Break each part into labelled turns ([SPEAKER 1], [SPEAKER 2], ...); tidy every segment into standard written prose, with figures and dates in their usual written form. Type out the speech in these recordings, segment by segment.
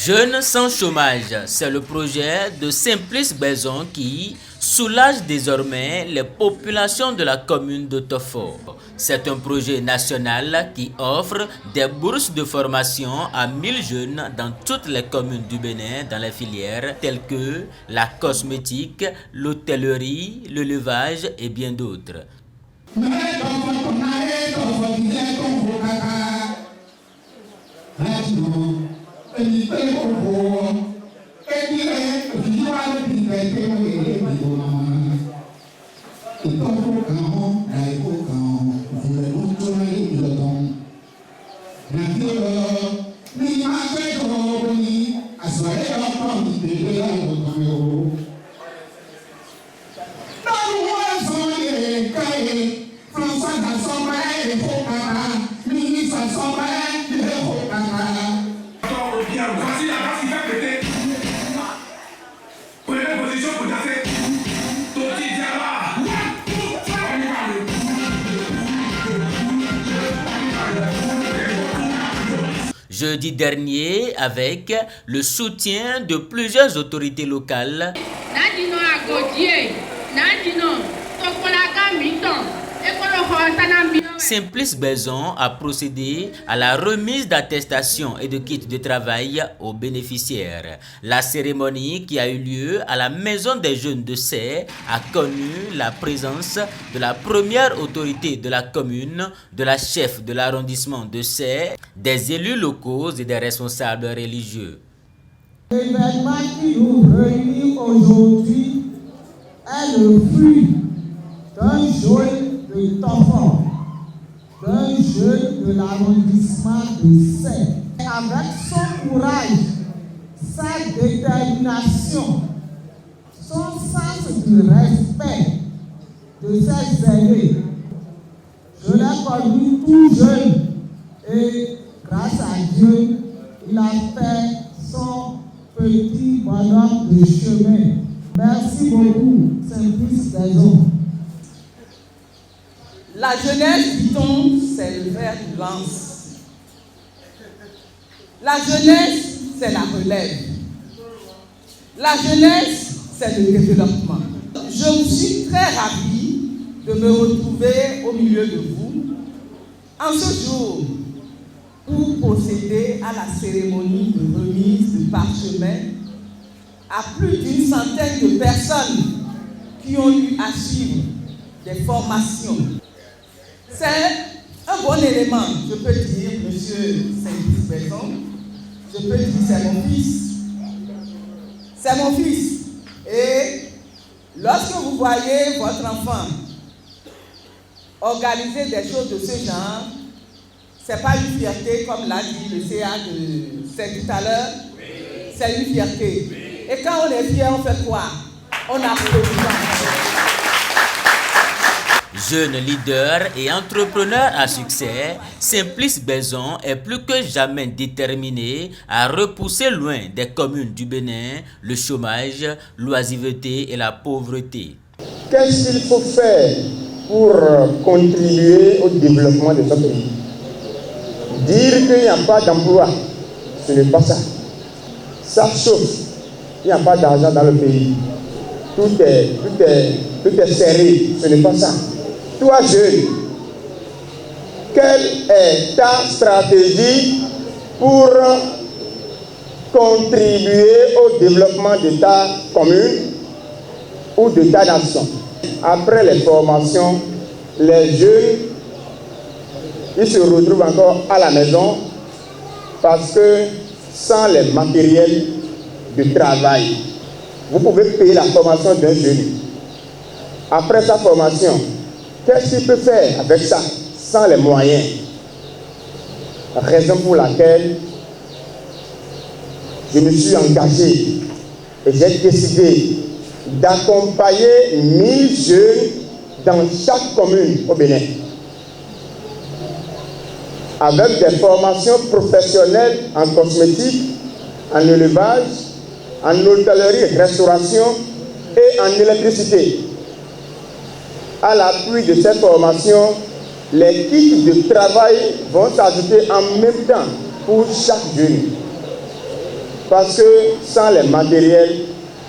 [SPEAKER 1] Jeunes sans chômage, c'est le projet de Simplice Baison qui soulage désormais les populations de la commune de Tofo. C'est un projet national qui offre des bourses de formation à 1000 jeunes dans toutes les communes du Bénin dans les filières telles que la cosmétique, l'hôtellerie, l'élevage et bien d'autres. Jeudi dernier, avec le soutien de plusieurs autorités locales, Simplice Baison a procédé à la remise d'attestations et de kits de travail aux bénéficiaires. La cérémonie qui a eu lieu à la Maison des Jeunes de Sey a connu la présence de la première autorité de la commune, de la chef de l'arrondissement de Sey, des élus locaux et des responsables religieux.
[SPEAKER 2] L'événement qui nous réunit aujourd'hui est le fruit d'un jeune de Tofo, d'un jeune de l'arrondissement de Sey. Avec son courage, sa détermination, son sens du respect de ses aînés, je l'ai connu tout jeune et grâce à Dieu, il a fait son petit bonhomme de chemin. Merci beaucoup, Simplice Baison.
[SPEAKER 3] La jeunesse, dit-on, c'est le fer de lance. La jeunesse, c'est la relève. La jeunesse, c'est le développement. Je suis très ravie de me retrouver au milieu de vous en ce jour pour procéder à la cérémonie de remise de parchemin à plus d'une centaine de personnes qui ont eu à suivre des formations. C'est un bon élément, je peux dire, monsieur Simplice Baison, je peux dire c'est mon fils. C'est mon fils. Et lorsque vous voyez votre enfant organiser des choses de ce genre, ce n'est pas une fierté, comme l'a dit le CA de tout à l'heure, c'est une fierté. Et quand on est fier, on fait quoi? On applaudit.
[SPEAKER 1] Jeune leader et entrepreneur à succès, Simplice Baison est plus que jamais déterminé à repousser loin des communes du Bénin le chômage, l'oisiveté et la pauvreté.
[SPEAKER 4] Qu'est-ce qu'il faut faire pour contribuer au développement de notre pays? Dire qu'il n'y a pas d'emploi, ce n'est pas ça. Ça chauffe, il n'y a pas d'argent dans le pays. Tout est serré, ce n'est pas ça. Toi jeune, quelle est ta stratégie pour contribuer au développement de ta commune ou de ta nation? Après les formations, les jeunes, ils se retrouvent encore à la maison parce que sans les matériels de travail, vous pouvez payer la formation d'un jeune. Après sa formation, qu'est-ce qu'il peut faire avec ça sans les moyens? Raison pour laquelle je me suis engagé et j'ai décidé d'accompagner 1000 jeunes dans chaque commune au Bénin, avec des formations professionnelles en cosmétique, en élevage, en hôtellerie, restauration et en électricité. À l'appui de cette formation, les kits de travail vont s'ajouter en même temps pour chaque jeune. Parce que sans les matériels,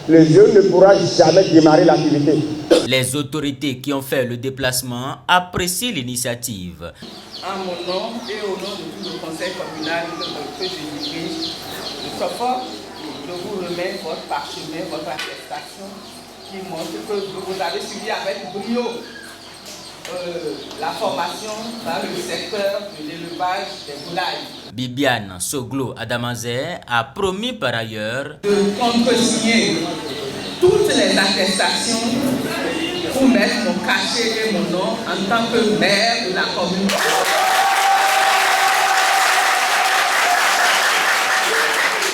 [SPEAKER 4] le jeune ne pourra jamais démarrer l'activité.
[SPEAKER 1] Les autorités qui ont fait le déplacement apprécient l'initiative.
[SPEAKER 3] En mon nom et au nom de tout le conseil communal que je dirige de Tofor, je vous remets votre parchemin, votre attestation qui montre que vous avez suivi avec brio la formation dans le secteur de l'élevage des volailles.
[SPEAKER 1] Bibiane Soglo Adamazé a promis par ailleurs
[SPEAKER 3] de contresigner toutes les attestations pour mettre mon cachet et mon nom en tant que maire de la commune.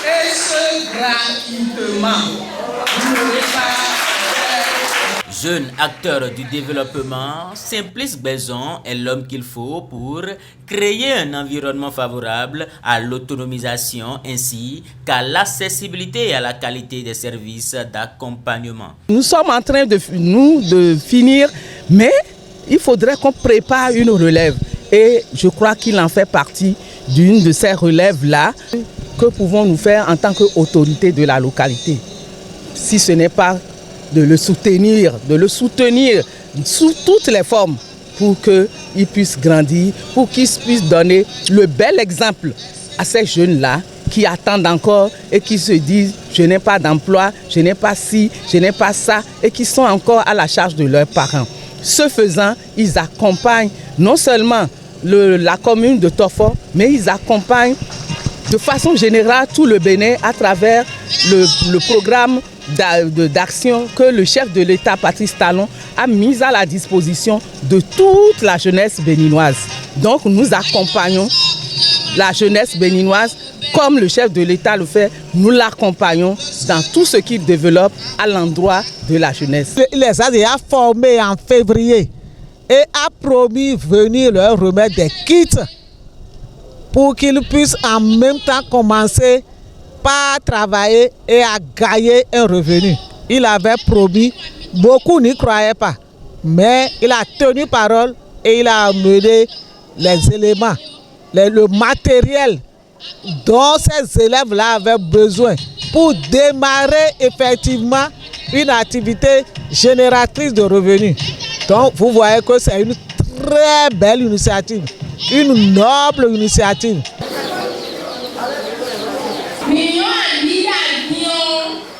[SPEAKER 3] Et ce gratuitement. Vous n'aurez pas.
[SPEAKER 1] Jeune acteur du développement, Simplice Gbezon est l'homme qu'il faut pour créer un environnement favorable à l'autonomisation ainsi qu'à l'accessibilité et à la qualité des services d'accompagnement.
[SPEAKER 3] Nous sommes en train de finir, mais il faudrait qu'on prépare une relève. Et je crois qu'il en fait partie d'une de ces relèves-là. Que pouvons-nous faire en tant qu'autorité de la localité, si ce n'est pas de le soutenir sous toutes les formes pour qu'il puisse grandir, pour qu'il puisse donner le bel exemple à ces jeunes-là qui attendent encore et qui se disent « je n'ai pas d'emploi, je n'ai pas ci, je n'ai pas ça » et qui sont encore à la charge de leurs parents. Ce faisant, ils accompagnent non seulement la commune de Tofor, mais ils accompagnent de façon générale tout le Bénin à travers le programme d'action que le chef de l'État, Patrice Talon, a mis à la disposition de toute la jeunesse béninoise. Donc nous accompagnons la jeunesse béninoise comme le chef de l'État le fait. Nous l'accompagnons dans tout ce qu'il développe à l'endroit de la jeunesse.
[SPEAKER 2] Il les a déjà formés en février et a promis venir leur remettre des kits pour qu'ils puissent en même temps commencer par travailler et à gagner un revenu. Il avait promis, beaucoup n'y croyaient pas, mais il a tenu parole et il a amené les éléments, le matériel dont ces élèves-là avaient besoin pour démarrer effectivement une activité génératrice de revenus. Donc vous voyez que c'est une très belle initiative, une noble initiative.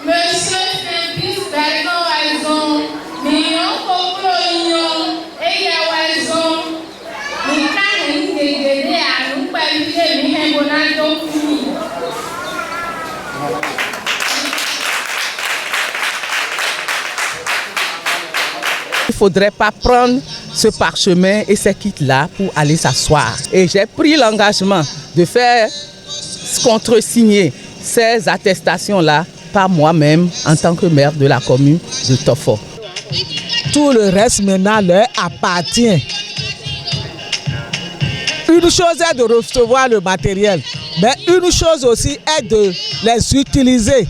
[SPEAKER 5] Monsieur Simplice Gbezon, million koklo yon, eye wezon, ni kane ni dede a nou pelu mi hembonado fini.
[SPEAKER 3] Il ne faudrait pas prendre ce parchemin et ces kits-là pour aller s'asseoir. Et j'ai pris l'engagement de faire contresigner ces attestations-là par moi-même en tant que maire de la commune de Tofor.
[SPEAKER 2] Tout le reste maintenant leur appartient. Une chose est de recevoir le matériel, mais une chose aussi est de les utiliser,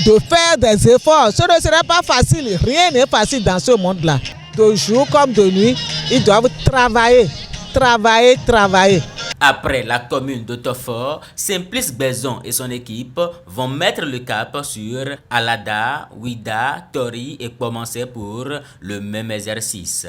[SPEAKER 2] de faire des efforts. Ce ne serait pas facile, rien n'est facile dans ce monde-là. De jour comme de nuit, ils doivent travailler.
[SPEAKER 1] Après la commune de Tofor, Simplice Gbezon et son équipe vont mettre le cap sur Alada, Ouida, Tori et commencer pour le même exercice.